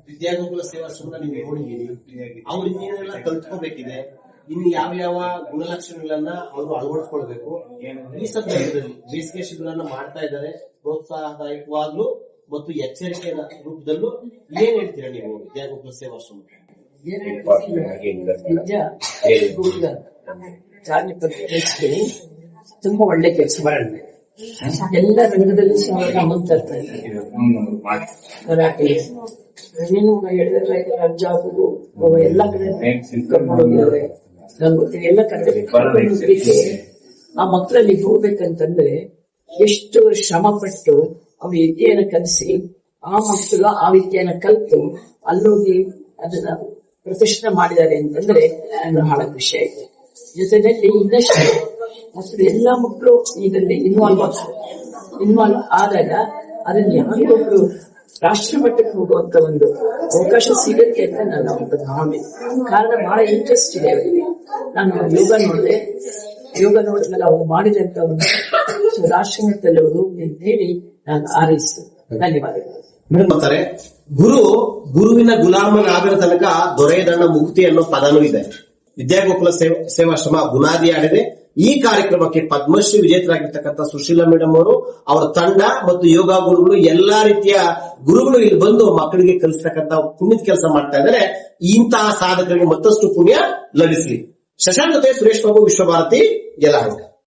ವಿದ್ಯಾಗೋಕುಲ ಸೇವಾಶ್ರಮ ನೀವು ನೋಡಿದೀನಿ. ಅವ್ರು ಇನ್ನೇನೆಲ್ಲ ಕಲ್ತ್ಕೋಬೇಕಿದೆ, ಇನ್ನು ಯಾವ ಯಾವ ಗುಣಲಕ್ಷಣಗಳನ್ನ ಅವರು ಅಳವಡಿಸ್ಕೊಳ್ಬೇಕು. ಈ ಸಂದರ್ಭದಲ್ಲಿ ಬೇಸಿಗೆ ಶಿಬಿರನ್ನ ಮಾಡ್ತಾ ಇದ್ದಾರೆ, ಪ್ರೋತ್ಸಾಹದಾಯಕವಾಗ್ಲೂ ಮತ್ತು ಎಚ್ಚರಿಕೆಯ ರೂಪದಲ್ಲೂ ಏನ್ ಹೇಳ್ತೀರಾ ನೀವು ವಿದ್ಯಾಗೋಕುಲ ಸೇವಾಶ್ರಮ? ತುಂಬಾ ಒಳ್ಳೆ ಕೆಲಸ ಮಾಡಿದೆ. ಎಲ್ಲ ರಂಗದಲ್ಲಿ ಮುಂತಾ ಇರ್ತಾರೆ. ಕರಾಟೆ ಏನು ಹೇಳಿದ್ರೆ ಜಾಬು ಎಲ್ಲ ಕಡೆ ಹೋಗಿದ್ದಾರೆ. ನನ್ಗೆ ಎಲ್ಲ ಕಡೆ ಆ ಮಕ್ಕಳಲ್ಲಿ ಹೋಗ್ಬೇಕಂತಂದ್ರೆ ಎಷ್ಟು ಶ್ರಮ ಪಟ್ಟು ಅವ್ರ ವಿದ್ಯೆಯನ್ನು ಕಲಿಸಿ ಆ ಮಕ್ಕಳು ಆ ವಿದ್ಯೆಯನ್ನು ಕಲಿತು ಅಲ್ಲೋಗಿ ಅದನ್ನ ಪ್ರದರ್ಶನ ಮಾಡಿದ್ದಾರೆ ಅಂತಂದ್ರೆ ನನಗೆ ಬಹಳ ಖುಷಿ ಆಯ್ತು. ಜೊತೆಯಲ್ಲಿ ಇನ್ನಷ್ಟು ಅಷ್ಟು ಎಲ್ಲಾ ಮಕ್ಕಳು ಇದರಲ್ಲಿ ಇನ್ವಾಲ್ವ್ ಆದಾಗ ಅದನ್ನ ಯಾರಿಗೊಬ್ರು ರಾಷ್ಟ್ರ ಮಟ್ಟಕ್ಕೆ ಹೋಗುವಂತ ಒಂದು ಅವಕಾಶ ಸಿಗುತ್ತೆ ಅಂತ ನನ್ನ ಒಂದು ಭಾವನೆ. ಕಾರಣ ಬಹಳ ಇಂಟ್ರೆಸ್ಟ್ ಇದೆ ಅವರಿಗೆ. ನಾನು ಯೋಗ ನೋಡಿದ್ಮೇಲೆ ಅವ್ರು ಮಾಡಿದಂತ ಒಂದು ರಾಷ್ಟ್ರ ಮಟ್ಟದಲ್ಲಿ ಅವರು ಹೇಳಿ ನಾನು ಆರೈಸಿ ಧನ್ಯವಾದಗಳು. ಗುರುವಿನ ಗುಲಾಮನಾಗರ ತನಕ ದೊರೆಯದನ್ನ ಮುಕ್ತಿ ಅನ್ನೋ ಪದನೂ ಇದೆ. ವಿದ್ಯಾಗೋಕುಲ ಸೇವಾಶ್ರಮ ಬುನಾದಿಯಾಗಿದೆ. ಈ ಕಾರ್ಯಕ್ರಮಕ್ಕೆ ಪದ್ಮಶ್ರೀ ವಿಜೇತರಾಗಿರ್ತಕ್ಕಂಥ ಸುಶೀಲಾ ಮೇಡಮ್ ಅವರು, ಅವರ ತಂಡ ಮತ್ತು ಯೋಗ ಗುರುಗಳು, ಎಲ್ಲಾ ರೀತಿಯ ಗುರುಗಳು ಇಲ್ಲಿ ಬಂದು ಮಕ್ಕಳಿಗೆ ಕಲಿಸ್ತಕ್ಕಂಥ ಪುಣ್ಯದ ಕೆಲಸ ಮಾಡ್ತಾ ಇದ್ದಾರೆ. ಇಂತಹ ಸಾಧಕರಿಗೆ ಮತ್ತಷ್ಟು ಪುಣ್ಯ ಲಭಿಸಲಿ. ಶಶಾಂಕ್ ಜೊತೆ ಸುರೇಶ್ ಬಾಬು, ವಿಶ್ವಭಾರತಿ, ಯಲಹಂಕ.